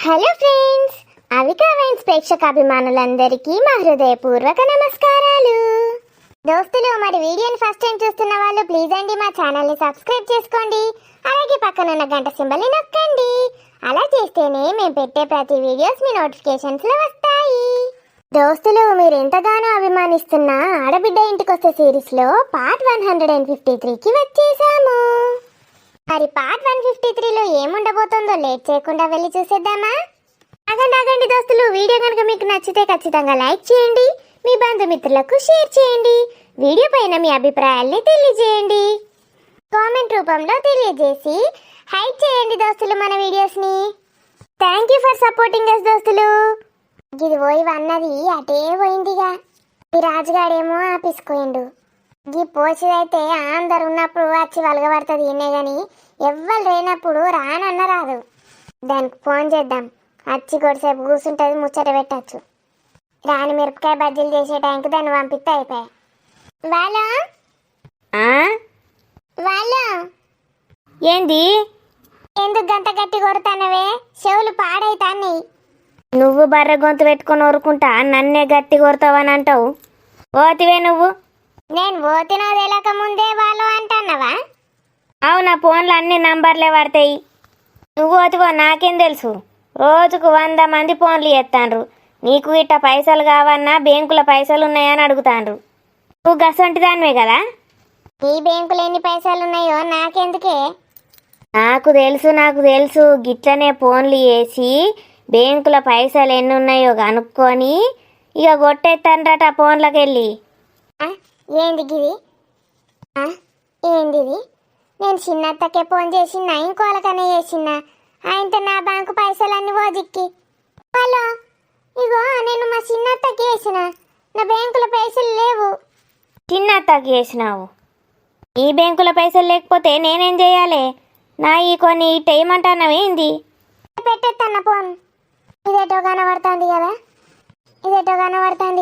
Hello friends, Avika wines ప్రేక్షకాభిమానులందరికీ మా హృదయపూర్వక నమస్కారాలు. దోస్తులు, మరి వీడియోని ఫస్ట్ టైం చూస్తున్న వాళ్ళు ప్లీజ్ అండి మా ఛానల్ని సబ్స్క్రైబ్ చేసుకోండి. అలాగే పక్కన ఉన్న గంట సింబల్ని నొక్కండి. అలా చేస్తేనే మేము పెట్టే ప్రతి వీడియోస్ మీ నోటిఫికేషన్స్లో వస్తాయి. దోస్తులు, మీరు ఎంతగానో అభిమానిస్తున్న ఆడబిడ్డ ఇంటికొస్తే సిరీస్లో పార్ట్ 153కి వచ్చేసాము. మరి పార్ట్ 153లో ఏముండబోతుందో లేట్ చేయకుండా వెళ్ళి చూసేద్దామా? ఆగండి దోస్తులు, వీడియో కనుక మీకు నచ్చితే ఖచ్చితంగా లైక్ చేయండి, మీ బంధుమిత్రులకు షేర్ చేయండి, వీడియో పైన మీ అభిప్రాయాల్ని తెలియజేయండి, కామెంట్ రూపంలో తెలియజేసి హైప్ చేయండి దోస్తులు మన వీడియోస్ని. Thank you for supporting us దోస్తులు. ఇది పోయి అన్నది అటే పోయిందిగా, ఈ రాజుగాడేమో ఆపేసుకోయిండు. ఈ పోసిదైతే అందరు ఉన్నప్పుడు వచ్చి వలగబడుతుంది ఈయనే కానీ ఎవ్వరు లేనప్పుడు రానన్న రాదు. దానికి ఫోన్ చేద్దాం, వచ్చి కొద్దిసేపు కూర్చుంటుంది, ముచ్చట పెట్టచ్చు. రాని మిరపకాయ బజ్జీలు చేసే టైంకి దాన్ని పంపిస్తే అయిపోయాయి. వాళ్ళు ఏంది? ఎందుకు గంట గట్టి కొడతానవే? చెవులు పాడైతాన్ని. నువ్వు బర్ర గొంతు పెట్టుకొని ఊరుకుంటా నన్నే గట్టి కొడతావని అంటావు. ఓతివే నువ్వు. నేను పోతినో తెలియక ముందే వాళ్ళు అంటున్నావా? అవునా, ఫోన్లో అన్ని నంబర్లే పడతాయి. నువ్వు ఓతివో నాకేం తెలుసు? రోజుకు 100 మంది ఫోన్లు చేస్తాండ్రు. నీకు ఇట్ట పైసలు కావన్నా బ్యాంకుల పైసలు ఉన్నాయని అడుగుతాండ్రు. నువ్వు గసంటి దానివే కదా. ఈ బ్యాంకులో ఎన్ని పైసలు ఉన్నాయో నాకెందుకే? నాకు తెలుసు గిట్లనే ఫోన్లు చేసి బ్యాంకుల పైసలు ఎన్ని ఉన్నాయో కనుక్కొని ఇక కొట్టేస్తాండ్రట ఫోన్లకు వెళ్ళి. ఏందిగిది? ఏందిది? నేను చిన్నత్తకే ఫోన్ చేసినా, ఇంకోళ్ళకనే చేసినా, ఆయనతో నా బ్యాంకు పైసలన్నీ ఓజిక్కి. హలో, ఇగో నేను మా చిన్నత్తకి వేసిన, నా బ్యాంకులో పైసలు లేవు. చిన్నత్తకి వేసినావు? ఈ బ్యాంకుల పైసలు లేకపోతే నేనేం చేయాలి? నా ఈ కొన్ని ఇట్ట ఏమంటున్నావేంది? పెట్టేత్తన్న ఫోన్. ఇదేటో కనబడుతుంది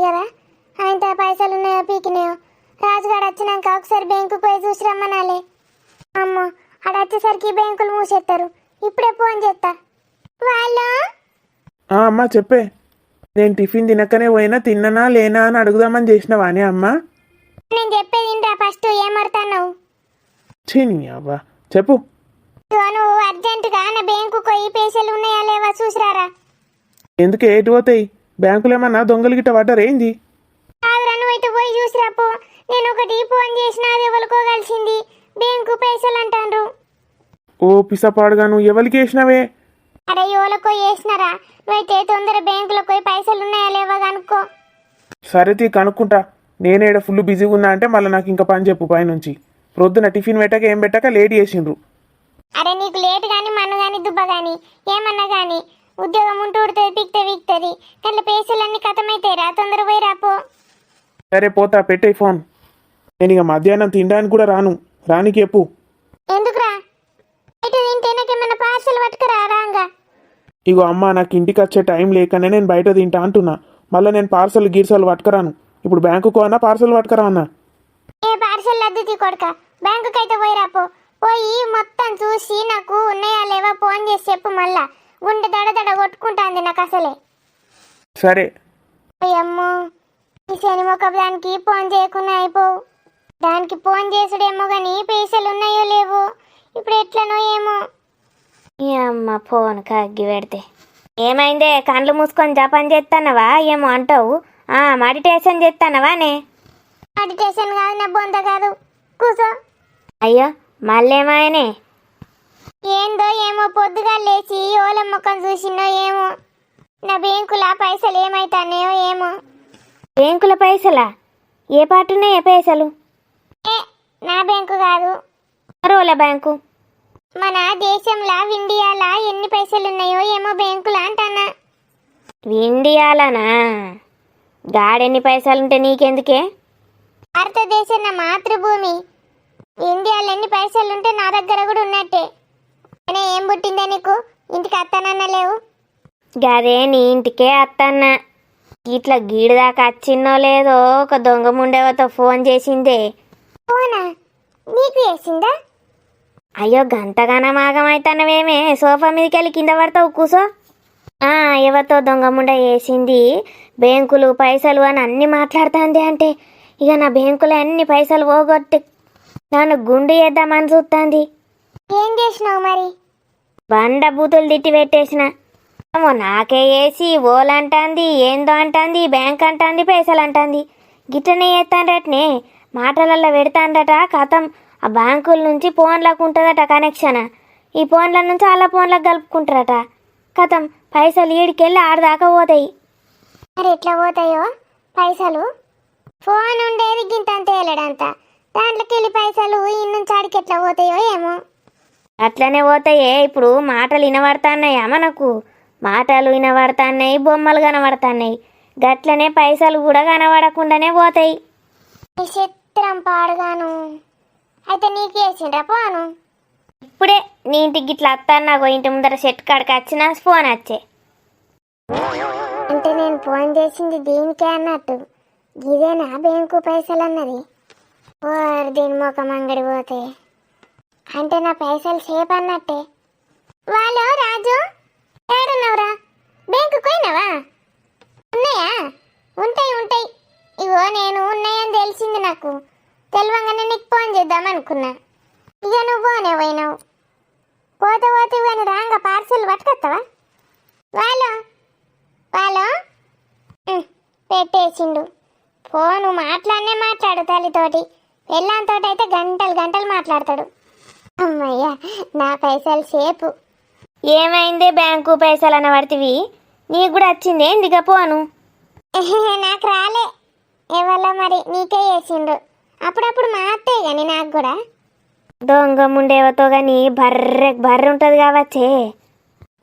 కదా, ఆయనతో పైసలు ఉన్నాయో పీకినాయో. రాజుగాడు వచ్చినాక ఒకసారి బ్యాంకుకు పోయి చూసి రమ్మనాలే. అమ్మో, ఆడ వచ్చేసరికి బ్యాంకులు మూసేస్తారు. ఇప్పుడే ఫోన్ చేస్తా. వాళ్ళు అమ్మా చెప్పే. నేను టిఫిన్ తినకనే పోయినా, తిన్ననా లేనా అని అడుగుదామని చేసినావా అని అమ్మా? నేను చెప్పేది ఇంటా ఫస్ట్. ఏమడతావు? చిని అవ్వా చెప్పు. నువ్వు అర్జెంటుగా నా బ్యాంకుకు పోయి పైసలు ఉన్నాయా లేవా చూసిరారా. ఎందుకు ఏటు పోతాయి? బ్యాంకులు ఏమన్నా దొంగలు గిట్ట పడ్డారేంది? నువ్వు ఇటు పోయి చూసిరాపు. నేను ఒకటి ఫోన్ చేసిన, అది ఎవరికోగలిసింది బ్యాంకు పైసలు అంటాండ్రు. ఓ పిసపాడుగా, నువ్వు ఎవరికి వేసినావే? అరే ఎవరికో వేసినారా? నువ్వైతే తొందర బ్యాంకులో పోయి పైసలు ఉన్నాయా లేవా కనుక్కో. సరే తీ కనుక్కుంటా. నేనేడ ఫుల్ బిజీగా ఉన్నా అంటే మళ్ళీ నాకు ఇంకా పని చెప్పు పైనుంచి. ప్రొద్దున టిఫిన్ పెట్టక ఏం పెట్టక లేట్ చేసిండ్రు. అరే నీకు లేట్ కానీ మన్ను కానీ దుబ్బ కానీ ఏమన్నా కానీ ఉద్యోగం ఉంటూ ఉడుతుంది, వీక్తుంది. కానీ పైసలన్నీ కథమైతాయి. రా తొందర పోయి రాపో. సరే పోతా, పెట్టే ఫోన్. నేను ఇక మధ్యాహ్నం తినడానికి కూడా రానికి చెప్పు. ఎందుకురా? బయట తింటే నాకేమన్నా పార్సల్ పట్టుకురా రాంగా. ఇగో అమ్మ, నాకు ఇంటికి వచ్చే టైం లేకనే నేను బయట తింటా అంటున్నా. మళ్ళీ నేను పార్సల్ గీర్సలు పట్టుకురాను. ఇప్పుడు బ్యాంకుకు అన్నా పార్సల్ పట్టుకురా అన్నా. ఏ పార్సల్ అద్దు కొడుక, బ్యాంకుకి అయితే పోయి రాపో. పోయి మొత్తం చూసి నాకు ఉన్నాయా లేవా ఫోన్ చేసి చెప్పు. మళ్ళా గుండె దడ కొట్టుకుంటాంది నాకు అసలే. సరే. అమ్మో, ఈ శని మొక్క దానికి ఫోన్ చేయకుండా అయిపోవు. దానికి ఫోన్ చేసుడేమో కానీ పైసలు ఉన్నాయో లేవో ఇప్పుడు ఎట్లనో ఏమో. అమ్మ ఫోన్ కగ్గి పెడితే ఏమైందే? కళ్ళు మూసుకొని జపం చేస్తానవా ఏమో అంటావు? మెడిటేషన్ చేస్తానవానే? మెడిటేషన్ కాదు, నా బొంద కాదు, కూసో. అయ్యో మళ్ళేమాయనే? ఏందో ఏమో, పొద్దుగా లేచి ఓల ముఖం చూసినో ఏమో. నా బ్యాంకుల పైసలు ఏమైతానేయో ఏమో. బ్యాంకుల పైసలా? ఏ పాటున్నాయి పైసలు? నా బ్యాంకు కాదు, రోల బ్యాంకు. మన దేశంలో ఇండియాలో ఎన్ని పైసలు ఉన్నాయో ఏమో బ్యాంకులు అంటానా. ఇండియాలనా? గాడెన్ని పైసలుంటే నీకెందుకే? భారతదేశం నా మాతృభూమి. ఇండియాలో ఎన్ని పైసలుంటే నా దగ్గర కూడా ఉన్నట్టే. అయినా ఏం పుట్టిందా నీకు? ఇంటికి అత్తానన్నా లేవు. గదే నీ ఇంటికే అత్తన్న. ఇట్లా గీడిదాకా వచ్చిన్నో లేదో ఒక దొంగ ముండేవతో ఫోన్ చేసిందే. ఫోనా? నీకు చేసిందా? అయ్యో గంతగానం ఆగమైతనవేమే, సోఫా మీదకి వెళ్ళి కింద పడతావు, కూసో. ఎవరితో దొంగముండ వేసింది బ్యాంకులు పైసలు అని అన్ని మాట్లాడుతుంది అంటే ఇక నా బ్యాంకులో అన్ని పైసలు పోగొట్టి నన్ను గుండు చేద్దామని చూస్తుంది. ఏం చేసినావు మరి? బండ బూతులు తిట్టి పెట్టేసిన. ఏమో నాకే వేసి ఓలంటాంది, ఏందో అంటాంది, బ్యాంక్ అంటాంది, పైసలు అంటాంది. గిట్టనే చేస్తాండటనే మాటలల్లో పెడతాండట. కథం ఆ బ్యాంకుల నుంచి ఫోన్లకు ఉంటుందట కనెక్షన్. ఈ ఫోన్ల నుంచి అలా ఫోన్లకు కలుపుకుంటారట. కథం పైసలు ఈడికెళ్ళి ఆడదాకా పోతాయి. మరి ఎట్లా పోతాయో పైసలు? ఫోన్ ఉండేది గింతంత వెళ్ళడంతా, దాంట్లోకి వెళ్ళి పైసలు ఈ నుంచి ఆడికి ఎట్లా పోతాయో ఏమో. అట్లనే పోతాయే. ఇప్పుడు మాటలు వినబడుతున్నాయా మనకు? మాటలు వినబడుతున్నాయి, బొమ్మలు కనబడుతున్నాయి. గట్లనే పైసలు కూడా కనబడకుండానే పోతాయి. నీ చిత్రం పాడుగాను. అయితే నీకు వేసిండ్రా పోను? ఇప్పుడే నీ ఇంటికి గిట్లా వస్తాను. ఇంటి ముందర షెట్ కాడికి వచ్చినా ఫోన్ వచ్చే. అంటే నేను ఫోన్ చేసింది దీనికే అన్నట్టు. ఇదేనా బ్యాంకు పైసలు అన్నది? ఓర్ దీని ముఖం అంగడి పోతే అంటే నా పైసలు సేఫ్ అన్నట్టే. వాళ్ళు రాజు ఏడున్నావురా? బ్యాంకు పోయినావా? ఉన్నాయా? ఉంటాయి ఉంటాయి. ఇగో నేను ఉన్నాయని తెలిసింది నాకు. తెలియంగానే నీకు ఫోన్ చేద్దాం అనుకున్నా. ఇక నువ్వు పోనే పోయినావు. పోతే పోతే కానీ రాంగ పార్సల్ పట్టుకొస్తావా? వాళ్ళు వాళ్ళు పెట్టేసిండు ఫోను. మాట్లాడు తల్లితోటి, పెళ్ళాంతో అయితే గంటలు గంటలు మాట్లాడతాడు. అమ్మయ్య నా పైసలు సేపు. ఏమైందే బ్యాంకు పైసలు అనబడితివి? నీకు కూడా వచ్చింది ఏందిగా పోను? నాకు రాలే. ఎవరో మరి నీకే చేసిండ్రు. అప్పుడప్పుడు మాత్తే కానీ నాకు కూడా. దొంగ ముండేవతో కానీ బర్రె ఉంటుంది కావచ్చే.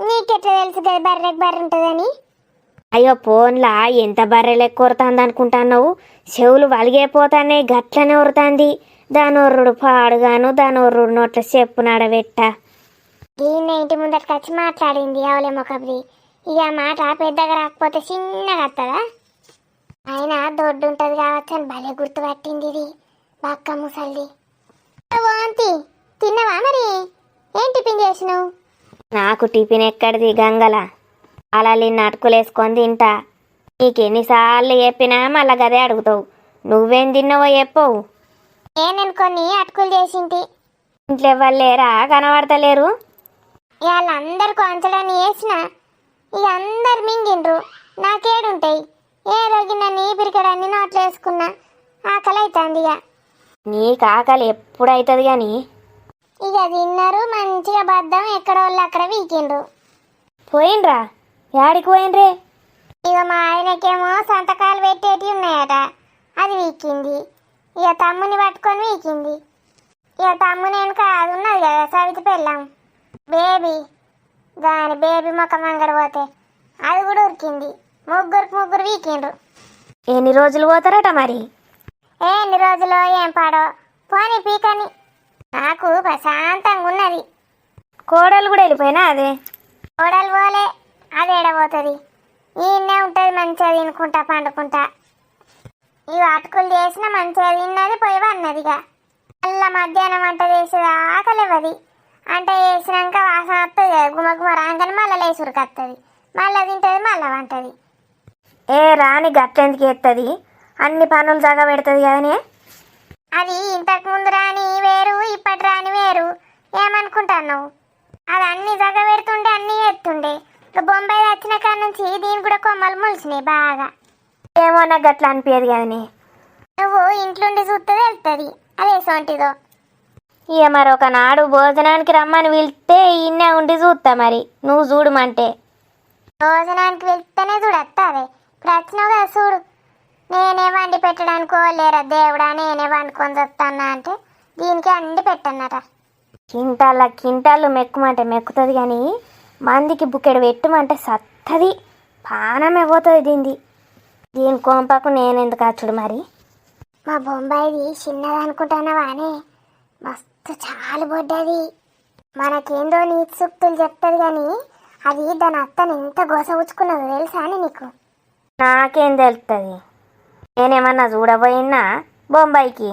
నీకెట్లా తెలుసు కదా బర్రెకి బర్రె ఉంటుందని? అయ్యో ఫోన్లా ఎంత బర్రె లెక్క కొరుతుంది అనుకుంటున్నావు? చెవులు వలిగైపోతానే గట్లనే ఉరుతుంది. దానోర్రుడు పాడుగాను, దానోర్రుడు నోట్ల చెప్పు నాడబెట్ట. దీన్ని ఇంటి ముందరికి వచ్చి మాట్లాడింది అవలే మొకబ్ది. ఇక మాట పెద్దగా రాకపోతే చిన్నగా వస్తుందా? అయినా దొడ్డు ఉంటుంది కావచ్చు అని భలే గుర్తుపట్టింది ఇది బక్క ముసల్ది. వాంతి తిన్నావా మరి? ఏం టిఫిన్ చేసినావు? నాకు టిఫిన్ ఎక్కడిది గంగల? అలా నిన్ను అటుకులేసుకొని తింటా. నీకెన్నిసార్లు చెప్పినా మళ్ళా గదే అడుగుతావు. నువ్వేం తిన్నావో చెప్పవు. నేను కొన్ని అటుకులు చేసింటి. ఇంట్లో ఎవరు లేరా? కనబడతలేరు. వాళ్ళందరు కొంచడాన్ని వేసిన ఇక అందరు మింగిండ్రు. నాకేడుంటాయి? ఏ రోజున నీ పిరికడాన్ని నోట్లు వేసుకున్నా. ఆకలి అవుతుంది. ఇక నీకు ఆకలి ఎప్పుడైతుంది కానీ. ఇక తిన్నారు మంచిగా బద్దం ఎక్కడ వాళ్ళు అక్కడ వీకిండ్రు. పోయిండ్రా? యాడికి పోయిండ్రే? ఇక మా ఆయనకేమో సంతకాలు పెట్టేటి ఉన్నాయట, అది వీకింది. ఇక తమ్ముని పట్టుకొని వీకింది. ఇక తమ్ముని వెనుక అది ఉన్నది కదా సవితి పెళ్ళాం బేబీ, దాని బేబీ ముఖం అంగడి పోతే అది కూడా ఉరికింది. ముగ్గురు వీకిండ్రు. ఎన్ని రోజులు పోతారట మరి? ఎన్ని రోజులో ఏం పాడో పోనీ పీకని. నాకు ప్రశాంతంగా ఉన్నది. కోడలు కూడా వెళ్ళిపోయినా అదే? కోడలు పోలే, అది ఏడబోతుంది. ఈయన్నే ఉంటుంది మంచిగా తినుకుంటా పండుకుంటా. ఇవి అటుకులు చేసిన మంచిగా తిన్నది పోయి అన్నదిగా. మళ్ళా మధ్యాహ్నం వంట చేసేది ఆకలివ్వది. అంటే వేసినాక వాసన వస్తుంది కదా, గుమగుమ రాగానే మళ్ళీ లేసురికి వస్తుంది. మళ్ళీ తింటుంది, మళ్ళీ వంటది. ఏ రాని గట్లెందుకు ఎత్తది? అన్ని పనులు జగ పెడుతుంది కదనే. అది ఇంతకు ముందు రాని వేరు, ఇప్పటి రాని వేరు. ఏమనుకుంటున్నావు? అది అన్ని జగ పెడుతుండే అన్నీ ఎత్తుండే. ఇక బొంబాయి వచ్చిన కాడ నుంచి దీని కూడా కొమ్మలు మొలిచినాయి బాగా. ఏమో నాకు గట్ల అనిపించదు కదనే. నువ్వు ఇంట్లోండి చూస్తే వెళ్తుంది అదే సొంటిదో. ఇక మరి ఒకనాడు భోజనానికి రమ్మని పిలిస్తే ఇన్నే ఉండి చూస్తా. మరి నువ్వు చూడమంటే భోజనానికి వెళ్తేనే చూడత్తావే. ఇప్పుడు వచ్చినావు కదా చూడు. నేనే వండి పెట్టడానికి లేరా దేవుడా, నేనే వండుకొని చెప్తానా అంటే దీనికి అండి పెట్టన్నట. కింటాళ్ళు మెక్కుమంటే మెక్కుతుంది కానీ మందికి బుక్కెడు పెట్టుమంటే సత్తది. పానమే పోతుంది దీని కొంపకు నేనెందుకు వచ్చుడు మరి? మా బొంబాయిది చిన్నది అనుకుంటున్నావానే, మస్తు చాలు బొడ్డది. మనకేందో నీతి సూక్తులు చెప్తుంది కానీ అది దాని అత్తను ఎంత గోస ఉచ్చుకున్నదో తెలుసా అని నీకు? నాకేం తెలుస్తుంది? నేనేమన్నా చూడబోయినా బొంబాయికి?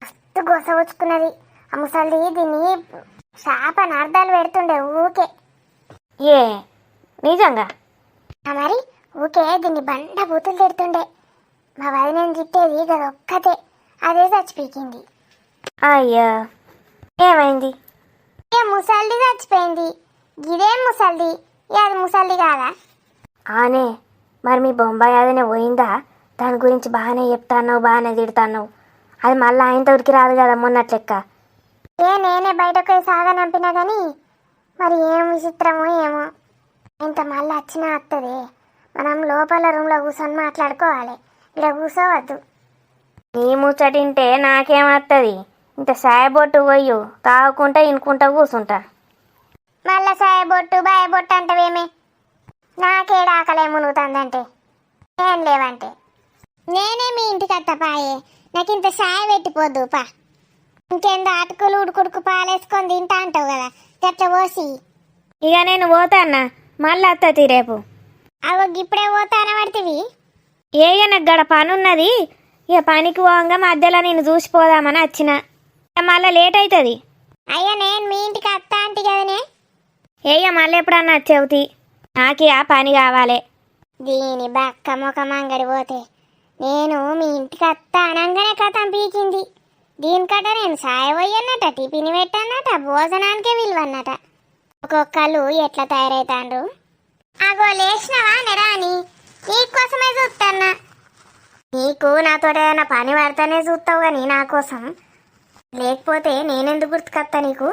మస్తు గోస ఉచ్చుకున్నది ఆ ముసలి. దీన్ని శాప నార్దాలు పెడుతుండే ఊకే. ఏ నిజంగా? మరి ఊకే దీన్ని బండ బూతులు తిడుతుండే. మా వదినని తిట్టేది గదొక్కతే, అదే చచ్చిపీకింది. అయ్యా ఏమైంది? ఏ ముసల్ది చచ్చిపోయింది. గిదేం ముసల్ది, అది ముసల్ది కాదా? ఆనే మరి మీ బొంబాయి అదనే పోయిందా? దాని గురించి బాగానే చెప్తాన్నావు, బాగానే తిడతాన్నావు. అది మళ్ళీ ఆయనతో ఉరికి రాదు కదా మొన్నట్లెక్క. నేనే బయటకు పోయి సాగనంపినా కానీ మరి ఏం విచిత్రమో ఏమో, ఇంత మళ్ళీ వచ్చినా వస్తుంది. మనం లోపల రూమ్లో కూర్చొని మాట్లాడుకోవాలి, ఇక్కడ కూర్చోవద్దు. నీ ముచ్చటింటే నాకేమత్తది? ఇంత సాయబొట్టు పోయు తాగుకుంటా ఇనుకుంటా కూర్చుంటా. మళ్ళా సాయబొట్టు బాయబొట్టు అంటవేమే? నాకేడా ఆకలే మునుగుతుందంటే ఏం లేవంటే నేనే మీ ఇంటికి అత్త పాయే. నాకు ఇంత సాయ పెట్టిపోద్దు పా. ఇంకేందో అటుకులు ఉడుకుడుకు పాలేసుకొని తింటా అంటావు కదా, గట్ల పోసి. ఇక నేను పోతాన్నా, మళ్ళీ అత్తది రేపు. అవి ఇప్పుడే పోతాన పడుతుంది. ఏయ నాకు గడ పని ఉన్నది. ఇక పనికి పోగా మధ్యలో నేను చూసిపోదామని వచ్చిన. మళ్ళీ లేట్ అవుతుంది. అయ్యా నేను మీ ఇంటికి అత్త అంటే కదనే. ఏయ మళ్ళీ ఎప్పుడన్నా వచ్చేవుతి. నాకు ఆ పని కావాలి. దీని బక్క ముఖం అంగడి పోతే నేను మీ ఇంటికి అత్త అనగానే కథం పీకింది. దీనికట నేను సాయపోయన్నట, టిఫిన్ పెట్టన్నట, భోజనానికే విలువన్నట. ఒక్కొక్కళ్ళు ఎట్లా తయారైతాండ్రు. అగో లేచినవా నెరాని, నీకోసమే చూస్తాన్నా. నీకు నాతో ఏదైనా పని పడితేనే చూస్తావు కానీ నా కోసం, లేకపోతే నేనెందుకు గుర్తుకొస్తా నీకు?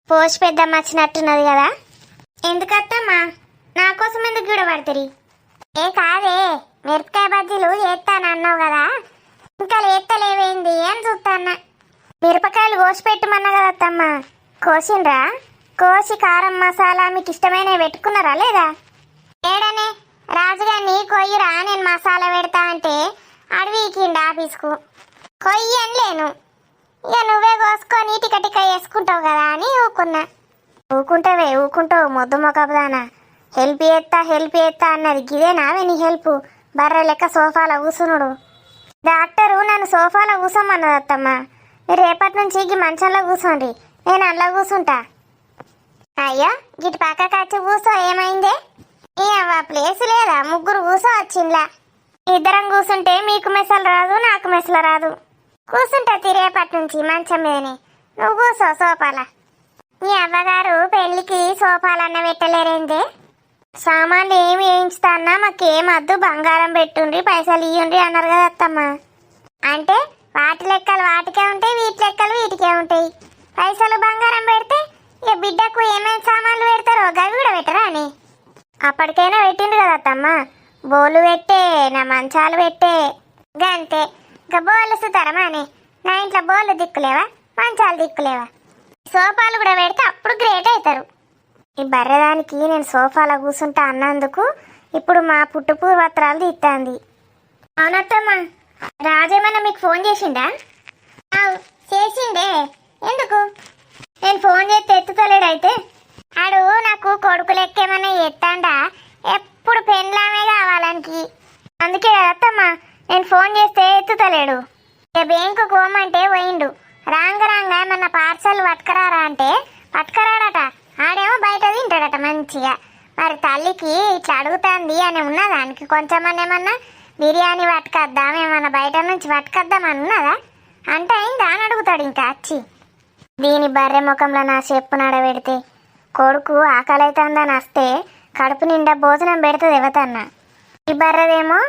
పోసి పెద్దమ్మ వచ్చినట్టున్నది కదా. ఎందుకత్తమ్మా, నా కోసం ఎందుకు గొడవడతారు? ఏ కాదే, మిరపకాయ బజ్జీలు చేస్తానన్నావు కదా, ఇంకా లేత్తలేవేంది అని చూస్తాన్నా. మిరపకాయలు కోసి పెట్టమన్నా కదా అత్తమ్మ, కోసిండ్రా? కోసి కారం మసాలా మీకు ఇష్టమైనవి పెట్టుకున్నారా లేదా? ఏడనే రాజుగారిని కొయ్యిరా, నేను మసాలా పెడతా అంటే అడవికిండి ఆఫీస్కు. కొయ్యి అనలేను, ఇక నువ్వే కోసుకొని టిక టిక వేసుకుంటావు కదా అని ఊకున్నా. ఊకుంటావు మొద్దు మొక్కదానా. హెల్ప్ చేస్తా అన్నది గిదేనావే నీ హెల్ప్? బర్రె లెక్క సోఫాలో కూసునుడు. డాక్టరు నన్ను సోఫాలో కూసోమన్నది అత్తమ్మ. మీరు రేపటి నుంచి ఈ మంచంలో కూర్చోండి, నేను అందులో కూర్చుంటా. అయ్యో గిటి పక్కకి వచ్చి కూర్చో, ఏమైందే? ప్లేస్ లేదా? ముగ్గురు కూర్చో వచ్చిండ్లా. ఇద్దరం కూర్చుంటే మీకు మెసలు రాదు, నాకు మెసలు రాదు. కూర్చుంటా రేపటి నుంచి మంచం మీదనే, నువ్వు కూర్చో సోఫాలా. మీ అవ్వగారు పెళ్లికి సోఫాలన్న పెట్టలేరేందే? సామాన్లు ఏమి వేయించుతా అన్నా మాకేమద్దు, బంగారం పెట్టుండ్రి, పైసలు ఇయ్యండ్రి అన్నారు కదా అత్తమ్మ. అంటే వాటి లెక్కలు వాటికే ఉంటాయి, వీటి లెక్కలు వీటికే ఉంటాయి. పైసలు బంగారం పెడితే ఇక బిడ్డకు ఏమేమి సామాన్లు పెడతారో గవి కూడా పెట్టరా అని. అప్పటికైనా పెట్టిండు కదా అత్తమ్మ, బోలు పెట్టే, నా మంచాలు పెట్టే, గంతే. ఇంకా బోళ్ళు సుతారమా అని? నా ఇంట్లో బోళ్ళు దిక్కులేవా, మంచాలు దిక్కులేవా? సోఫాలు కూడా పెడితే అప్పుడు గ్రేట్ అవుతారు. ఈ బర్రెదానికి నేను సోఫాలో కూర్చుంటా అన్నందుకు ఇప్పుడు మా పుట్టు పూర్వత్రాలు తీస్తుంది. అవునత్తమ్మా, రాజేమన్నా మీకు ఫోన్ చేసిండా? చేసిండే. ఎందుకు? నేను ఫోన్ చేస్తే ఎత్తుతలేడైతే. ఆడు నాకు కొడుకు లెక్కేమన్నా ఎత్తాండా, ఎప్పుడు పెన్లామే కావాలనికి. అందుకే కదత్తమ్మా నేను ఫోన్ చేస్తే ఎత్తుతలేడు. ఇక బ్యాంకుకు పోమంటే పోయిండు. రాంగ ఏమన్నా పార్సల్ పట్టుకరారా అంటే పట్టుకరాడట. ఆడేమో బయట తింటాడట మంచిగా. మరి తల్లికి ఇట్లా అడుగుతుంది అని ఉన్నదా? దానికి కొంచెమన్నా ఏమన్నా బిర్యానీ పట్టుకొద్దాం, ఏమన్నా బయట నుంచి పట్టుకొద్దాం అని ఉన్నదా? అంటే అయిందా అని అడుగుతాడు ఇంకా వచ్చి. దీని బర్రె ముఖంలో నా చెప్పు నడబెడితే కొడుకు ఆకలి అవుతుందని వస్తే కడుపు నిండా భోజనం పెడుతుంది ఎవతన్నా. ఈ బర్రెదేమో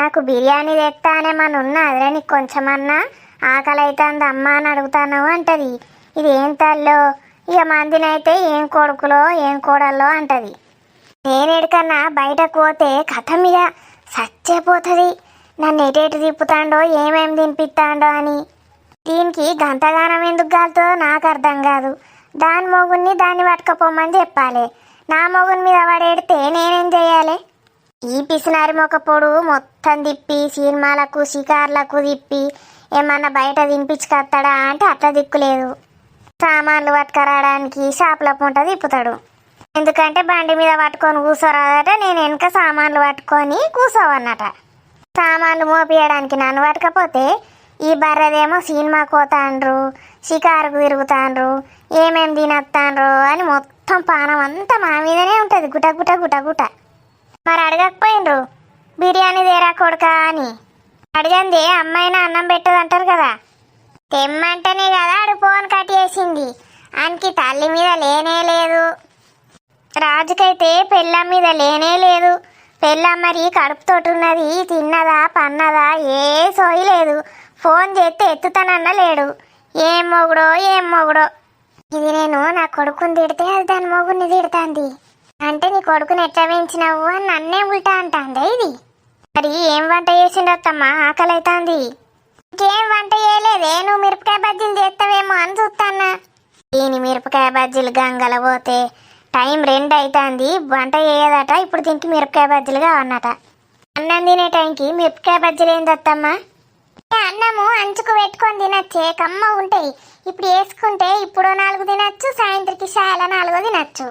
నాకు బిర్యానీ తెస్తా అనేమన్నా ఉన్నదిరా, నీకు కొంచెమన్నా ఆకలి అవుతుంది అమ్మ అని అడుగుతాను అంటది. ఇది ఏం తల్లో, ఇక మందినైతే ఏం కొడుకులో ఏం కోడల్లో అంటది. నేనేడికన్నా బయటకు పోతే కథ మీద సచ్చేపోతుంది. నన్ను ఎటేటు తిప్పుతాండో, ఏమేమి తినిపిస్తాండో అని. దీనికి గంతగానం ఎందుకు కాలుతుందో నాకు అర్థం కాదు. దాని మొగుడిని దాన్ని పట్టుకపోమని చెప్పాలి. నా మొగుని మీద పడేడితే నేనేం చెయ్యాలి? ఈ పిసినారి మొక్కపోడు మొత్తం తిప్పి సినిమాలకు షికార్లకు తిప్పి ఏమన్నా బయట తినిపించుకొస్తాడా అంటే అట్లా దిక్కులేదు. సామాన్లు పట్టుకరావడానికి షాపుల పూంట తిప్పుతాడు. ఎందుకంటే బండి మీద పట్టుకొని కూర్చోరాదట, నేను వెనక సామాన్లు పట్టుకొని కూర్చోవన్నట. సామాన్లు మోపియడానికి నన్ను పట్టకపోతే ఈ బర్రెదేమో సినిమాకు పోతాండ్రు, షికారుకు తిరుగుతాండ్రు, ఏమేమి తినొస్తాండ్రు అని మొత్తం పానం అంతా మా మీదనే ఉంటుంది. గుట గుట గుట గుట. మరి అడగకపోయినరు బిర్యానీ తేరా కొడుకా అని. అడిగంది అమ్మాయినా అన్నం పెట్టదంటారు కదా. తెమ్మంటేనే కదా ఆడు ఫోన్ కట్ చేసింది. ఆయనకి తల్లి మీద లేనే లేదు, రాజుకైతే పెళ్ళాం మీద లేనే లేదు. పెళ్ళాం మరి కడుపుతోటి ఉన్నది, తిన్నదా పన్నదా ఏ సోయి లేదు. ఫోన్ చేస్తే ఎత్తుతానన్నా లేడు. ఏం మొగుడో. ఇది నేను నా కొడుకుని తిడితే అది దాని మొగుడిని తిడుతుంది. అంటే నీ కొడుకుని ఎట్లా పెంచినావు అని నన్నే ఉల్టా అంటాందే ఇది. మరి ఏం వంట చేసిండొత్తమ్మా, ఆకలి అవుతుంది. ఇంకేం వంట చేయలేదే, నువ్వు మిరపకాయ బజ్జీలు చేస్తావేమో అని చూస్తాన్నా. దీని మిరపకాయ బజ్జీలు గంగల పోతే టైం 2 అవుతుంది, వంట చేయదట. ఇప్పుడు దీనికి మిరపకాయ బజ్జీలు కావన్నట. అన్నం తినే టైంకి మిరపకాయ బజ్జీలు ఏం తెత్తమ్మా? అన్నము అంచుకు పెట్టుకొని తినచ్చే, కమ్మ ఉంటాయి. ఇప్పుడు వేసుకుంటే ఇప్పుడు 4 తినచ్చు, సాయంత్రికి చాలా 4 తినచ్చు.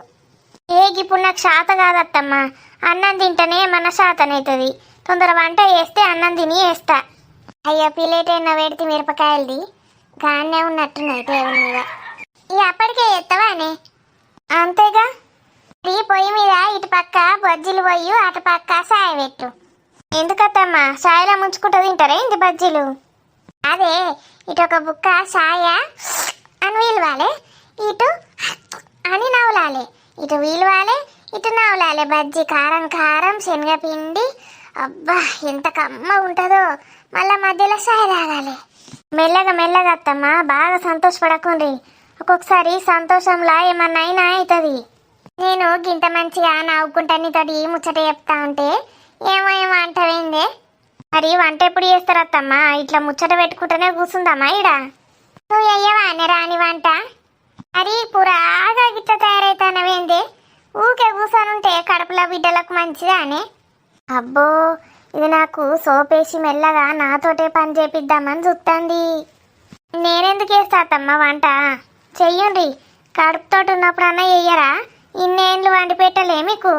ఇప్పుడు నాకు శాత కాదత్తమ్మా, అన్నం తింటేనే మన శాతనవుతుంది. తొందర వంట చేస్తే అన్నం తిని వేస్తా. అయ్యో ప్లేట్ అయినా పెడితే మిరపకాయలది గానే ఉన్నట్టున్నాయి టేబుల్ మీద. అప్పటికే చేస్తావానే? అంతేగా. ఈ పొయ్యి మీద ఇటు పక్క బజ్జీలు పోయి అటు పక్క సాయ పెట్టు. ఎందుకత్తమ్మా, సాయలో ముంచుకుంటూ తింటారా ఇంటి బజ్జీలు? అదే ఇటు ఒక బుక్క సాయ అని వీలవాలి, ఇటు అని నవ్వులాలి. ఇటు వీలవాలి, ఇటు నవ్వులాలి. బజ్జీ కారం కారం శనగపిండి, అబ్బా ఎంత కమ్మ ఉంటుందో. మళ్ళా మధ్యలో సాయ తాగాలి. మెల్లగా అత్తమ్మా, బాగా సంతోషపడకుండ్రి. ఒక్కొక్కసారి సంతోషంలా ఏమన్నా అయినా అవుతుంది. నేను గింత మంచిగా నవ్వుకుంటా నీతోటి ముచ్చట చెప్తా ఉంటే ఏమో అంటావేందే? మరి వంట ఎప్పుడు చేస్తారు అత్తమ్మా? ఇట్లా ముచ్చట పెట్టుకుంటూనే కూర్చుందామా ఈడ? నువ్వు అయ్యవానే రాని వంట? మరి పురాగా గిట్ట తయారైతానవేందే? ఊకే కూర్చొనుంటే కడుపులో బిడ్డలకు మంచిదా అనే? అబ్బో, ఇది నాకు సోపేసి మెల్లగా నాతోటే పని చేపిద్దామని చూస్తుంది. నేనెందుకు చేస్తా అత్తమ్మా వంట? చెయ్యండి, కడుపుతోటి ఉన్నప్పుడన్నా చెయ్యరా? ఇన్నేళ్ళు వండి పెట్టలే మీకు?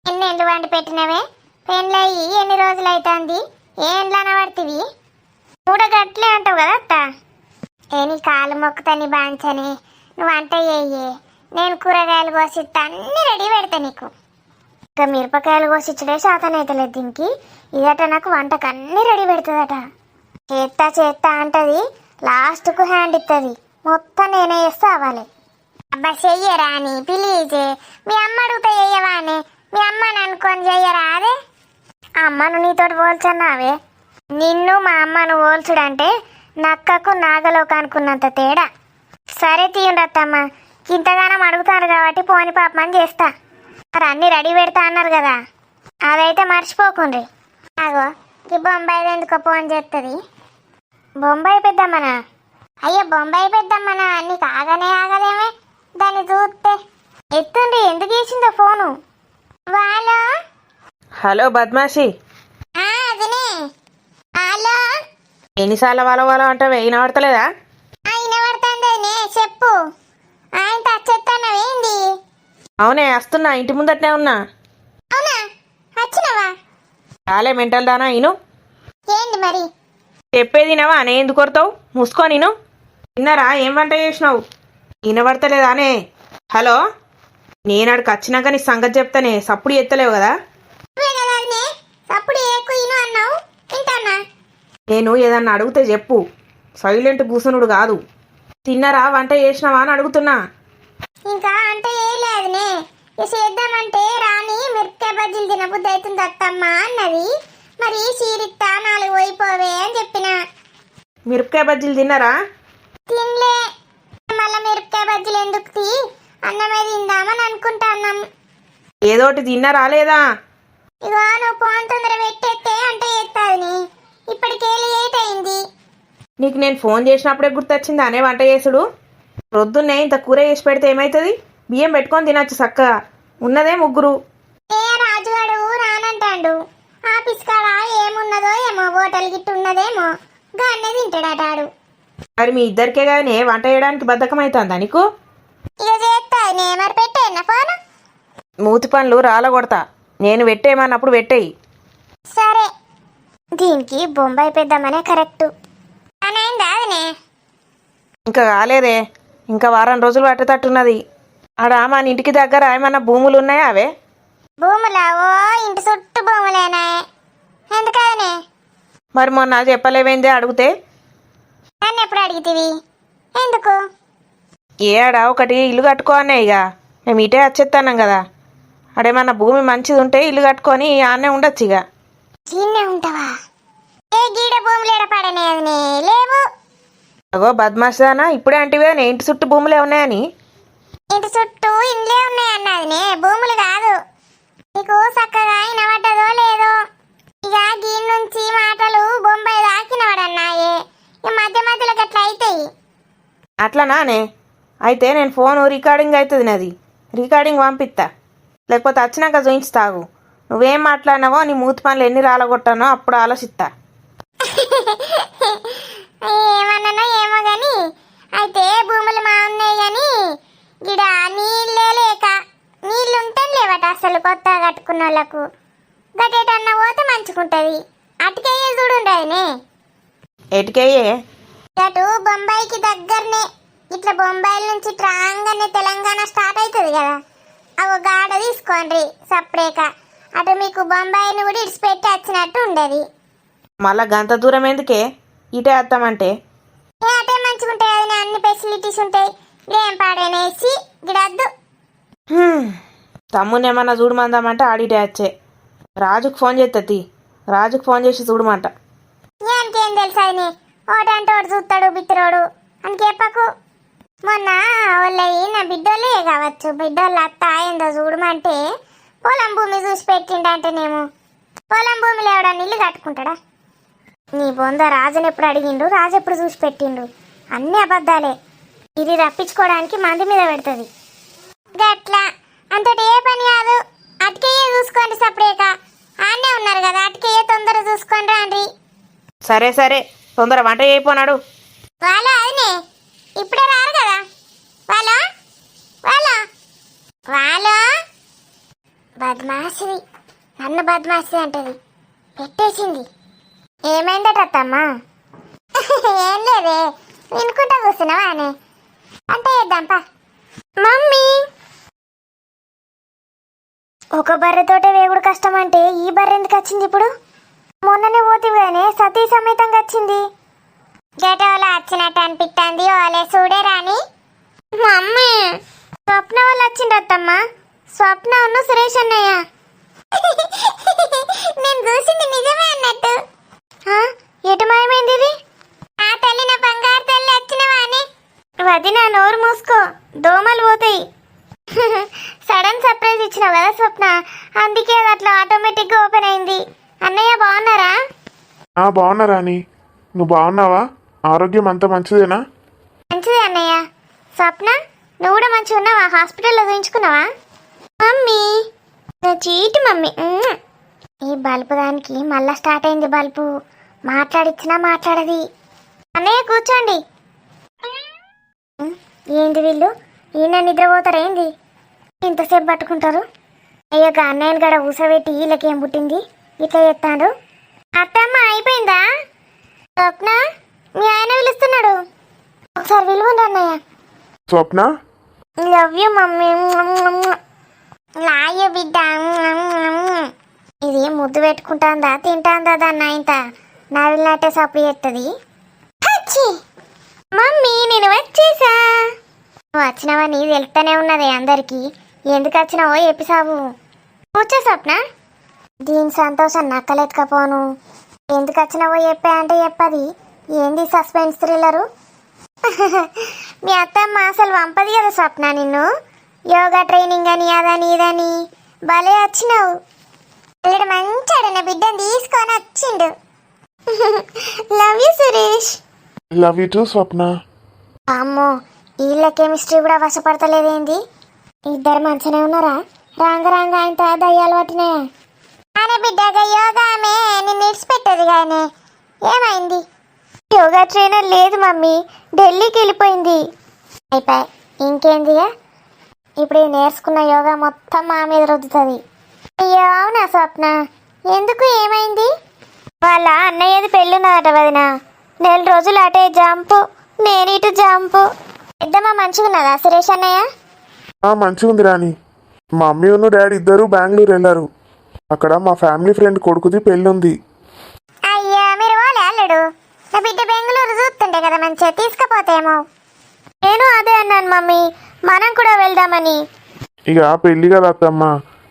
ఎన్నేళ్ళు వండి పెట్టినవే? పెళ్ళయి ఎన్ని రోజులు అవుతుంది? ఏండ్లన పడుతుంది? గట్లే అంటావు కదా అత్త. నీ కాలు మొక్కుతాని బాంచని, నువ్వు వంట చెయ్యి, నేను కూరగాయలు కోసిస్తా, అన్నీ రెడీ పెడతా నీకు. ఇంకా మిరపకాయలు కోసిచ్చుడే శాతనైతలేదు దీనికి. ఇదట నాకు వంటకు అన్నీ రెడీ పెడుతుందట. చేత్తా అంటది, లాస్ట్కు హ్యాండ్ ఇస్తుంది. మొత్తం నేనే చేస్తా అవ్వాలి. అబ్బా చెయ్యరా అని ప్లీజ్. మీ అమ్మ అడుగుతా చెయ్యవా అని? మీ అమ్మని అనుకొని చెయ్యరా? అదే అమ్మను నీతోటి పోల్చన్నావే. నిన్ను మా అమ్మను పోల్చుడంటే నక్కకు నాగలోకి అనుకున్నంత తేడా. సరే తీయండత్తమ్మ, ఇంతగానం అడుగుతారు కాబట్టి పోని పాపమని చేస్తా. మరి అన్నీ రెడీ పెడతా అన్నారు కదా, అదైతే మర్చిపోకుండ్రి. అగో ఈ బొంబాయి ఎందుకో ఫోన్ చేస్తుంది. బొంబాయి పెద్దమ్మనా? అయ్యో బొంబాయి పెద్దమ్మనా, నీకు ఆగదేమే దాన్ని చూస్తే. ఎత్తుండ్రి, ఎందుకు వేసిందో ఫోను? వాళ్ళో. హలో బద్మాషి. అదనే. హలో. ఎన్నిసార్లు వాళ్ళ అంటావే, వినబడతలేదా? వినబడుతుందనే, చెప్పు. ఆయన వచ్చేస్తానవేంది? అవునే, వస్తున్నా, ఇంటి ముందటనే ఉన్నా. అవునా, వచ్చినవా? చాలే మెంటల్ దానా ఇను. ఏంది మరి చెప్పేది వినవా? అనే ఎందుకు కొడతావు? మూసుకో. నేను తిన్నారా? ఏం వంట చేసినావు? వినబడతలేదానే? హలో, నేను అక్కడికి వచ్చినాక నీ సంగతి చెప్తానే, సప్పుడు ఎత్తలేవు కదా. నేను ఏదన్నా అడిగితే చెప్పు, సైలెంట్ కూసునుడు కాదు. తిన్నారా, వంట చేసినావా అని అడుగుతున్నా. ఇంకా అంటే ఏ లేదునే, చేద్దామంటే రాని మిరపకాయ బజ్జీలు తినబుద్ధి అవుతుంది అత్తమ్మా అన్నది. మరి చీరిత్తా 4 పోయిపోవే అని చెప్పిన. మిరపకాయ బజ్జీలు తిన్నారా? తినలే. మళ్ళీ మిరపకాయ బజ్జీలు ఎందుకు? అన్నమే తిందామని అనుకుంటాన్నాం. ఏదోటి తిన్నారా లేదా? ఇగో నువ్వు ఫోన్ తొందర పెట్టేస్తే అంటే చేస్తాదని. ఇప్పటికే లేట్ అయింది. నీకు నేను ఫోన్ చేసినప్పుడే గుర్తొచ్చింది అనే వంట చేసుడు. రొద్దున్నే ఇంత కూర చేసి పెడితే ఏమవుతుంది? బియ్యం పెట్టుకొని తినచ్చు చక్కగా. ఉన్నదే 3. రాజుగాడు రానంటాడు. ఆఫీస్ కాడ ఏమున్నదో ఏమో, హోటల్ గిట్టు ఉన్నదేమో, గానే తింటాడటాడు. మరి మీ ఇద్దరికే కానీ వంట చేయడానికి బద్ధకం అవుతుందా నీకు? ఇక చేస్తానే, మరి పెట్టేనా ఫోన్? మూతి పనులు రాలగొడతా. నేను పెట్టేయమన్నప్పుడు పెట్టేయి. సరే. దీనికి బొంబాయి పెద్దామనే కరెక్టు. అయిందా అదనే? ఇంకా కాలేదే, ఇంకా వారం రోజులు పట్టేటట్టున్నది. ఆడ మన ఇంటికి దగ్గర ఏమన్నా భూములు ఉన్నాయా? అవే భూములా ఓ ఇంటి చుట్టూ భూములేనా ఎందుకనే మరి మొన్న చెప్పలేవేందే అడిగితే నన్ను ఎప్పుడు అడిగితివి ఎందుకు ఏడా ఒకటి ఇల్లు కట్టుకోనే ఇక మేము ఇటే వచ్చేస్తాన్నాం కదా అడేమన్నా భూమి మంచిది ఉంటే ఇల్లు కట్టుకొని ఆనే ఉండొచ్చు ఇక చిన్నే ఉంటావా ఏ గీడ భూములు ఎడపడనే లేవు అగో బద్మాషానా ఇప్పుడే అంటివే నేను ఇంటి చుట్టూ భూములే ఉన్నాయని ఇంటి చుట్టూ ఇండ్లే ఉన్నాయి అన్నదినే భూములు కాదు నీకు చక్కగా వినబడ్డదో లేదో ఇక గీ నుంచి మాటలు బొంబాయి దాకినవాడన్నాయే ఇక మధ్య మధ్యలో గట్లా అవుతాయి అట్లనానే అయితే నేను ఫోన్ రికార్డింగ్ అవుతుంది నాది రికార్డింగ్ పంపిస్తా లేకపోతే వచ్చినాక చూయించుతాగు నువ్వేం మాట్లాడినావో నీ మూతి పనులు ఎన్ని రాలగొట్టానో అప్పుడు ఆలోచిస్తా ఏమన్నానో ఏమో గాని అయితే భూములు మా ఉన్నాయి గాని గిడ నీళ్ళే లేక నీళ్ళుంటే లేవట అసలు కొత్తగా కట్టుకున్న వాళ్ళకు గట్టేటన్నా పోతే మంచుకుంటది అటుకెయ్యే చూడుండదునే ఎటుకయ్యే అటు బొంబాయికి దగ్గరనే ఇట్లా బొంబాయి నుంచి రాగానే తెలంగాణ స్టార్ట్ అవుతుంది కదా అవి గాడ తీసుకోండి సపరేక అటు మీకు బొంబాయిని కూడా ఇడిచిపెట్టి వచ్చినట్టు ఉండదు మళ్ళా గంత దూరం ఎందుకే ఇటే వస్తామంటే ఏ అటే మంచిగా ఉంటాయి అది అన్ని ఫెసిలిటీస్ ఉంటాయి ఏం పాడేనేసి గిడద్దు తమ్ముని ఏమన్నా చూడమందామంటే ఆడిటే వచ్చే రాజుకు ఫోన్ చేస్తుంది రాజుకు ఫోన్ చేసి చూడమంట ఏం తెలుసా అని ఒకటంటే ఒకటి చూస్తాడు బిత్తిరోడు అని చెప్పకు మొన్న వాళ్ళవి నా బిడ్డోళ్ళే కావచ్చు బిడ్డోళ్ళ అత్త ఏందో చూడమంటే పొలం భూమి చూసి పెట్టిండంటేనేమో పొలం భూమిలో ఎవడన్నా ఇల్లు కట్టుకుంటాడా నీ బొంద రాజుని ఎప్పుడు అడిగిండు రాజు ఎప్పుడు చూసి పెట్టిండు అన్ని అబద్ధాలే ఇది రప్పించుకోవడానికి మంది మీద పెడుతుంది గట్లా అంతటి ఏ పని కాదు అటుకెయ్యే చూసుకోండి సపరేక ఆనే ఉన్నారు కదా అటుకెయ్యే తొందర చూసుకోండి రాండి సరే సరే తొందర వంట చేయపోనాడు వాళ్ళు అదినే ఇప్పుడే రారు కదా వాళ్ళు వాళ్ళు వాళ్ళు బద్మాసి నన్ను బద్మాసి అంటది పెట్టేసింది ఏమైందట అత్తమ్మా ఏం లేదే వినుకుంటా కూర్చున్నావా అని అంటే చేద్దాంపా మమ్మీ ఒక బర్రెతోటే వేగుడు కష్టం అంటే ఈ బర్రె ఎందుకు వచ్చింది ఇప్పుడు మొన్ననే పోతివిగానే సతీ సమేతంగా వచ్చింది గేటోలో వచ్చినట్టు అనిపిస్తుంది ఓలే చూడే రాని మమ్మీ స్వప్న వాళ్ళు వచ్చిండ్రు అత్తమ్మ స్వప్న ఉన్న సురేష్ అన్నయ్య నేను చూసింది నిజమే అన్నట్టు ఎటు మాయమైంది ఇది ఆ తల్లి నా బంగారు తల్లి వచ్చినవా అని వదిన నోరు మూసుకో దోమలు పోతాయి సడన్ సర్ప్రైజ్ ఇచ్చినావు కదా స్వప్న అందుకే అది అట్లా ఆటోమేటిక్గా ఓపెన్ అయింది అన్నయ్య బాగున్నారా బాగున్నా రాని నువ్వు బాగున్నావా ఆరోగ్యం అంతా మంచిదేనా మంచిదే అన్నయ్య స్వప్న నువ్వు కూడా మంచిగా ఉన్నావా హాస్పిటల్లో చూయించుకున్నావా మమ్మీ నా చీటి మమ్మీ ఈ బల్బు దానికి మళ్ళా స్టార్ట్ అయింది బల్బు మాట్లాడిచ్చినా మాట్లాడది అన్నయ్య కూర్చోండి ఏంది వీళ్ళు ఈయన నిద్రపోతారు ఏంది ఇంతసేపు పట్టుకుంటారు అయ్యో అన్నయ్యని గడ ఊసబెట్టి వీళ్ళకేం పుట్టింది ఇట్లా చెప్తాడు అత్తమ్మ అయిపోయిందా స్వప్న మీ ఆయన పిలుస్తున్నాడు ఒకసారి విలువండి అన్నయ్య స్వప్న లవ్ యూ మమ్మీ లాయో బిడ్డ ఇది ముద్దు పెట్టుకుంటాందా తింటాందా దాన్ని ఇంత నవిలినట్టే సప్పుడు చేస్తుంది మమ్మీ నేను వచ్చేసా నువ్వు వచ్చినావని వెళ్తానే ఉన్నది అందరికి ఎందుకు వచ్చినావో ఎపిసావు కూర్చో స్వప్న దీని సంతోషం నక్కలెత్తుకపోను ఎందుకు వచ్చినావో చెప్పా అంటే చెప్పది ఏంది సస్పెన్స్ థ్రిల్లరు మీ అత్తమ్మ అసలు పంపది కదా స్వప్న నిన్ను యోగా ట్రైనింగ్ అని అదని ఇదని భలే వచ్చినావు వీడు మంచాడు నా బిడ్డను తీసుకొని వచ్చిండు love you Suresh love you too Swapna అమ్మో వీళ్ళ కెమిస్ట్రీ కూడా వశపడతలేదేంది ఇద్దరు మంచిగానే ఉన్నారా రాంగ రాంగ ఆయన దయ్యాలు పట్టినాయా అనే బిడ్డగా యోగా ఆమె నిన్ను ఇడిచిపెట్టదు కానీ ఏమైంది యోగా ట్రైనర్ లేదు మమ్మీ ఢిల్లీకి వెళ్ళిపోయింది అయిపోయి ఇంకేందిగా ఇప్పుడు నేర్చుకున్న యోగా మొత్తం మా మీద రుద్దుతుంది అయ్యో అవునా స్వప్న ఎందుకు ఏమైంది వాళ్ళ అన్నయ్యది పెళ్ళున్నదట వదిన 4 రోజులు అటే జంపు నేను ఇటు జంపు పెద్దమ్మ మంచిగున్నదా సురేష్ అన్నయ్య మంచిగా ఉంది రాని మా మమ్మీ ఉన్న డాడీ ఇద్దరు బెంగళూరు వెళ్ళారు. అక్కడ మా ఫ్యామిలీ ఫ్రెండ్ కొడుకుది పెళ్ళుంది. అయ్యా మీరు పోలే అల్లుడు, నా బిడ్డ బెంగళూరు చూస్తుంటే కదా మంచిగా తీసుకుపోతేమో. నేను అదే అన్నాను మమ్మీ, మనం కూడా వెళ్దామని. ఇక పెళ్ళి కదా అత్తమ్మ,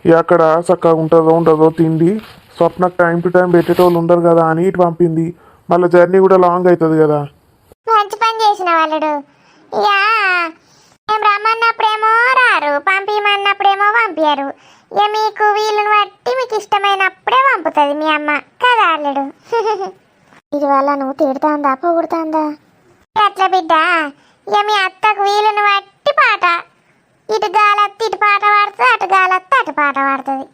ఇక అక్కడ చక్కగా ఉంటుందో ఉండదో తిండి. స్వప్నకు టైం టు టైం పెట్టేటోళ్ళు ఉండరు కదా అని ఇటు పంపింది. మళ్ళీ జర్నీ కూడా లాంగ్ అవుతుంది కదా. మంచి పని చేసిన వాళ్ళుడు. ఇక మేము రమ్మన్నప్పుడేమో రారు, పంపించమన్నప్పుడేమో పంపించారు. ఇక మీకు వీలుని బట్టి మీకు ఇష్టమైనప్పుడే పంపుతుంది మీ అమ్మ కదా అల్లుడు. ఇది వల్ల నువ్వు తిడుతాందా పొగుడుతాందా? అట్లా బిడ్డ, ఇక మీ అత్తకు వీలుని బట్టి పాట. ఇటు గాలత్తి ఇటు పాట పాడుతుంది, అటు గాలత్తి అటు పాట పాడుతుంది.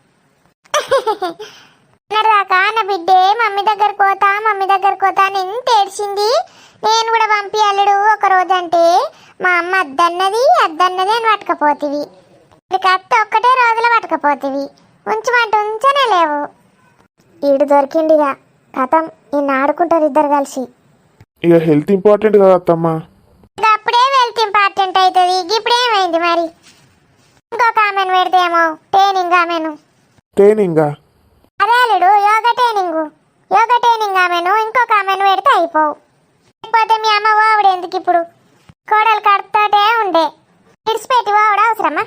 దాకా నా బిడ్డే మమ్మీ దగ్గరకు పోతా మమ్మీ దగ్గరకు పోతా అని ఎంత ఏడ్చింది. నేను కూడా పంపించల్లుడు ఒక రోజు అంటే మా అమ్మ అద్దన్నది అని పట్టుకపోతివి. ఇక అత్త ఒక్కటే రోజులో పట్టుకపోతివి. ఉంచమంటే ఉంచనే లేవు. ఈడు దొరికిండిగా కథం, ఈయన ఆడుకుంటారు ఇద్దరు కలిసి. ఇక హెల్త్ ఇంపార్టెంట్ కదా అత్తమ్మ. ఇక అప్పుడే వెల్త్ ఇంపార్టెంట్ అవుతుంది. ఇప్పుడు ఏమైంది మరి? ఇంకొక ఆమెను పెడితేమో ట్రైనింగ్ ఆమెను. ట్రైనింగా? అదే అల్లుడు, యోగా ట్రైనింగ్ ఆమెను ఇంకొక ఆమెను పెడితే అయిపోవు. లేకపోతే మీ అమ్మ వావుడు ఎందుకు ఇప్పుడు? కోడలు కడుపుతోటే ఉండే ఇడిచిపెట్టి వావుడు అవసరమా?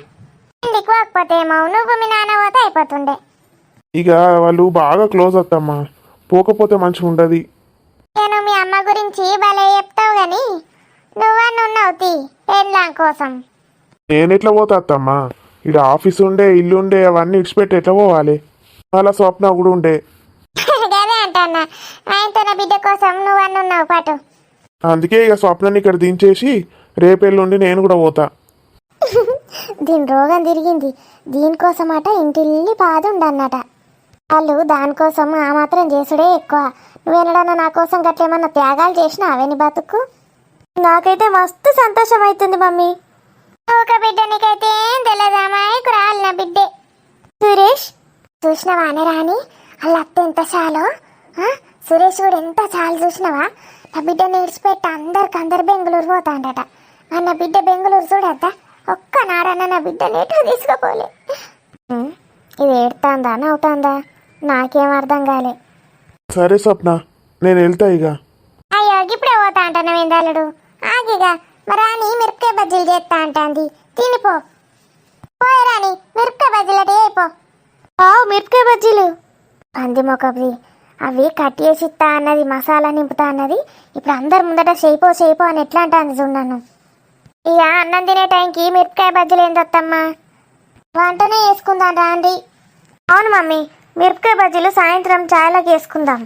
ఇంటికి పోకపోతే ఏమో నువ్వు మీ నాన్న పోతే అయిపోతుండే. ఇక వాళ్ళు బాగా క్లోజ్ అత్తమ్మ, పోకపోతే మంచిగా ఉండదు. నేను మీ అమ్మ గురించి భలే చెప్తావు గాని నువ్వన్నున్నావు తీ పెళ్ళాం కోసం. నేను ఎట్లా పోతా అత్తమ్మ? ఇక్కడ ఆఫీస్ ఉండే, ఇల్లు ఉండే, అవన్నీ ఇడిచిపెట్టి ఎట్లా పోవాలి? అలా స్వప్న కూడా ఉండే. అదే అంటన్నా, ఆయనతో నా బిడ్డ కోసం నువ్వన్నున్నావు పాటు. అందుకే ఇక స్వప్నని ఇక్కడ దించేసి రేపెళ్ళుండి నేను కూడా పోతా. దీని రోగం తిరిగింది. దీనికోసం అట ఇంటిల్లి బాధ ఉండన్నట. వాళ్ళు దానికోసం ఆ మాత్రం చేసుడే ఎక్కువ. నువ్వేనడన్నా నా కోసం గట్లేమన్నా త్యాగాలు చేసినావే నీ బతుకు? నాకైతే మస్తు సంతోషం అవుతుంది మమ్మీ. ఒక బిడ్డ నీకైతే ఏం తెలియదు, అమ్మాయికు రాలి నా బిడ్డే. సురేష్ చూసినవానే రాని వాళ్ళ అత్త ఎంత చాలో. సురేష్ కూడా ఎంత చాలు చూసినవా? నా బిడ్డని విడిచిపెట్టి అందరు బెంగళూరు పోతాండట. నా బిడ్డ బెంగళూరు చూడద్దా? ఒక్క నాడన్న నా బిడ్డని ఎటు తీసుకుపోలే. ఇది ఏడుతాందా నవ్వుతాందా నాకేం అర్థం కాలే. సరే స్వప్న, నేను వెళ్తా ఇక. అయ్యో ఇప్పుడే పోతా అంటాను ఏందల్లుడు? ఆగిగా మరి రాని మిరపకాయ బజ్జీలు చేస్తా అంటాంది, తినిపో. పోయి రాని మిరపకాయ బజ్జీలు అటే అయిపో. మిరపకాయ బజ్జీలు పంది మొక్కది అవి కట్ చేసి ఇస్తా అన్నది, మసాలా నింపుతా అన్నది. ఇప్పుడు అందరు ముందట చేయిపో అని ఎట్లా అంటాంది చూడన్నాను. ఇక అన్నం తినే టైంకి మిరపకాయ బజ్జీలు ఏందత్తమ్మా? వంటనే వేసుకుందాం రాండి. అవును మమ్మీ, మిరపకాయ బజ్జీలు సాయంత్రం చాయలకు వేసుకుందాం.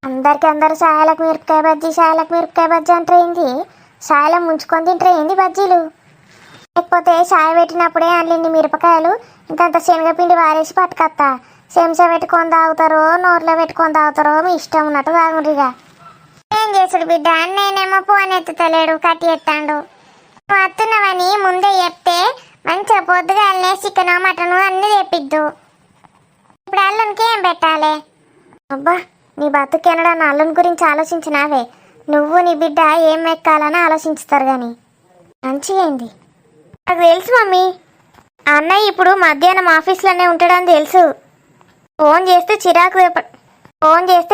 అందరు చాయలకు మిరపకాయ బజ్జీ అంటే ఏంది? చాయలో ముంచుకొని తింటే ఏంది బజ్జీలు? లేకపోతే చాయ్ పెట్టినప్పుడే అందులో మిరపకాయలు ఇంకంత శనగపిండి వారేసి పట్టుకొస్తా. చెంచా పెట్టుకొని తాగుతారో నోట్లో పెట్టుకొని తాగుతారో మీ ఇష్టం ఉన్నట్టు తాగుండ్రిగా. ఏం చేసుడు బిడ్డ, నేనేమో ఫోన్ ఎత్తుతలేడు, కట్టి ఎత్తాడు. నువ్వు వస్తున్నావని ముందే చెప్తే మంచిగా పొద్దుగాలనే చికెన్ మటన్ అన్నీ తెప్పిద్దు. ఇప్పుడు అల్లునికి ఏం పెట్టాలి? అబ్బా నీ బతుకెనడా నా అల్లుని గురించి ఆలోచించినావే. నువ్వు నీ బిడ్డ ఏం ఎక్కాలని ఆలోచించుతారు కానీ మంచిగా అయింది. నాకు తెలుసు మమ్మీ, అన్నయ్య ఇప్పుడు మధ్యాహ్నం ఆఫీస్లోనే ఉంటాడని తెలుసు. ఫోన్ చేస్తే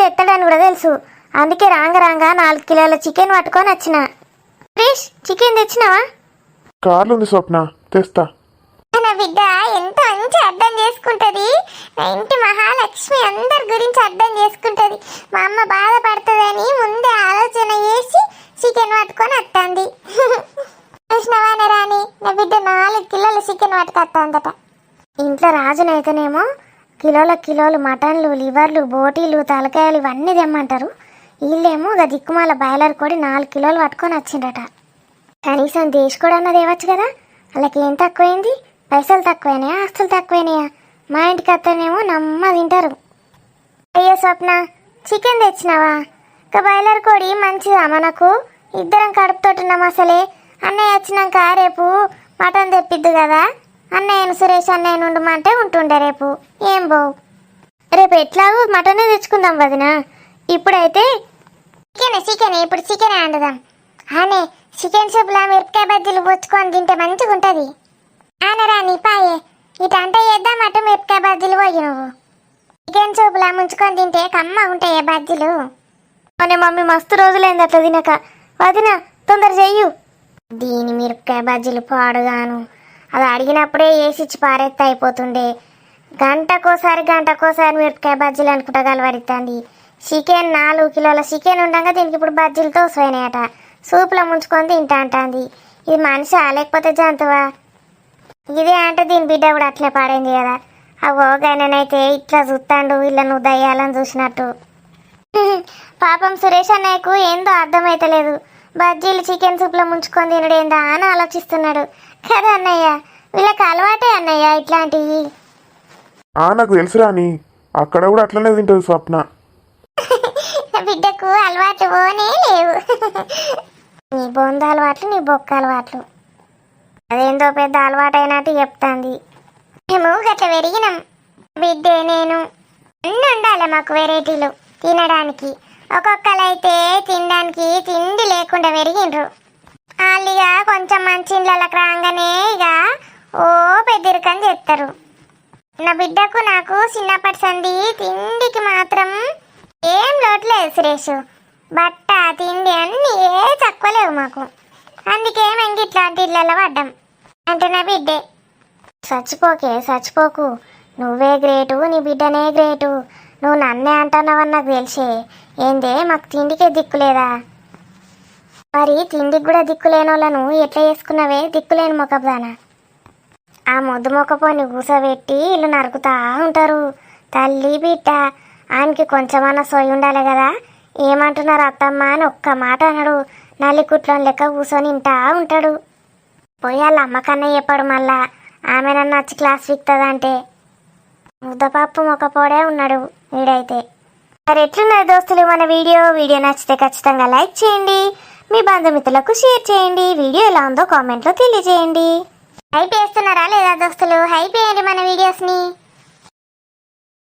ఎత్తడని కూడా తెలుసు. అందుకే రాంగ 4 కిలోల చికెన్ పట్టుకొని వచ్చిన. ప్లీజ్ చికెన్ తెచ్చినావా? కార్లు ఉంది స్వప్న, తెస్తా. నా బిడ్డ ఎంత మంచి అర్థం చేసుకుంటది. నా ఇంటి మహాలక్ష్మి అందరి గురించి అర్థం చేసుకుంటది. మా అమ్మ బాధపడుతుందని ముందే ఆలోచన చేసి చికెన్ పట్టుకొని వస్తుంది. చూసినవానే రాని నా బిడ్డ 4 కిలోల చికెన్ పట్టుకొస్తుందట. ఇంట్లో రాజునైతేనేమో కిలోలు మటన్లు, లివర్లు, బోటీలు, తలకాయలు ఇవన్నీ తెమ్మంటారు. వీళ్ళేమో ఒక దిక్కుమాల బాయిలర్ కోడి 4 కిలోలు పట్టుకొని వచ్చిండట. కనీసం దేశ్ కూడా అన్నది ఇవ్వచ్చు కదా. వాళ్ళకి ఏం తక్కువైంది? పైసలు తక్కువైనాయా, ఆస్తులు తక్కువైనాయా? మా ఇంటికి అత్తనేమో నమ్మ తింటారు. అయ్యో స్వప్న, చికెన్ తెచ్చినావా? ఇక బాయిలర్ కోడి మంచిదా మనకు? ఇద్దరం కడుపుతోటున్నాం అసలే. అన్నయ్య వచ్చినాక రేపు మటన్ తెప్పిద్దు కదా. అన్నయ్యను సురేష్ అన్నయ్యను ఉండమంటే ఉంటుండే రేపు. ఏం బావు, రేపు ఎట్లాగో మటనే తెచ్చుకుందాం వదినా. ఇప్పుడైతే చికెన్ ఇప్పుడు చికెన్ వండుదాం. ఆనే చికెన్ సూప్లా మిరపకాయ బజ్జీలు పుచ్చుకొని తింటే మంచిగా ఉంటుంది. ఆనరాని పాయే ఇటంటే చేద్దాం అటు మిరపకాయ బజ్జీలు పోయి నువ్వు చికెన్ సూపులా ముంచుకొని తింటే కమ్మ ఉంటాయి బజ్జీలు. అనే మమ్మీ మస్తు రోజులైంది అట్లా తినక. వదిన తొందర చెయ్యు. దీని మిరపకాయ బజ్జీలు పాడుగాను, అది అడిగినప్పుడే వేసిచ్చి పారెత్త అయిపోతుండే. గంటకోసారి మిరపకాయ బజ్జీలు అనుకుంటా కలవరిస్తుంది. చికెన్ 4 కిలోల చికెన్ ఉండగా దీనికి ఇప్పుడు బజ్జీలు తోసిపోయినాయట. సూపులో ముంచుకొని తింటా అంటుంది. ఇది మనిషి లేకపోతే జంతువా? ఇదే అంటే దీని బిడ్డ కూడా అట్లే పాడైంది కదా. అవో గైననైతే ఇట్లా చూస్తాడు, ఇలా నువ్వు దయ్యాలని చూసినట్టు. పాపం సురేష్ అన్నయ్యకు ఏందో అర్థమైతలేదు. బజ్జీలు చికెన్ సూప్లో ముంచుకొని తినడేందా అని ఆలోచిస్తున్నాడు కదా అన్నయ్య. వీళ్ళకి అలవాటే అన్నయ్య ఇట్లాంటివి. నాకు తెలుసురా అని, అక్కడ కూడా అట్లనే తింటుంది స్వప్న. బిడ్డకు అలవాట్లు పోనే లేవు. నీ బొంద అలవాట్లు, నీ బొక్క అలవాట్లు. అదేందో పెద్ద అలవాటు అయినట్టు చెప్తాంది. మేము గట్ల పెరిగినాం బిడ్డే నేను. అన్నీ ఉండాలి మాకు వెరైటీలు తినడానికి. ఒక్కొక్కరైతే తినడానికి తిండి లేకుండా పెరిగిండ్రు. వాళ్ళిగా కొంచెం మంచి ఇళ్ళకి రాగానే ఇక ఓ పెద్దరికని చెప్తారు. నా బిడ్డకు నాకు చిన్నప్పటి సంది తిండికి మాత్రం ఏం లోటు లేదు సురేష్. బట్ట తిండి అన్నీ ఏ తక్కువ లేవు మాకు. అందుకే మేము ఇట్లాంటి ఇళ్ళల్లో పడ్డాం. అంటే నా బిడ్డే. చచ్చిపోకు. నువ్వే గ్రేటు, నీ బిడ్డనే గ్రేటు. నువ్వు నన్నే అంటున్నావని నాకు తెలిసే. ఏందే మాకు తిండికే దిక్కులేదా? మరి తిండికి కూడా దిక్కులేని వాళ్ళను ఎట్లా చేసుకున్నావే దిక్కులేని మొక్కదానా? ఆ ముద్దు మొక్కపోని కూసబెట్టి ఇల్లు నరుకుతా ఉంటారు. తల్లి బిడ్డ ఆయనకి కొంచెమన్నా సోయి ఉండాలి కదా. ఏమంటున్నారు అత్తమ్మ అని ఒక్క మాట అనడు. నల్లికుట్లో లెక్క కూర్చొని ఇంటా ఉంటాడు. పోయి వాళ్ళ అమ్మకన్నా చెప్పాడు. మళ్ళా ఆమెనన్నా వచ్చి క్లాస్ విక్తుందంటే ముద్దపప్పు మొక్కపోడే ఉన్నాడు వీడైతే. మరి ఎట్లున్నారు దోస్తులు మన వీడియో నచ్చితే ఖచ్చితంగా లైక్ చేయండి. మీ బంధుమిత్రులకు షేర్ చేయండి. వీడియో ఎలా ఉందో కామెంట్లో తెలియజేయండి. హైప్ వేస్తున్నారా లేదా దోస్తులు? హైప్ వేయండి మన వీడియోస్ని.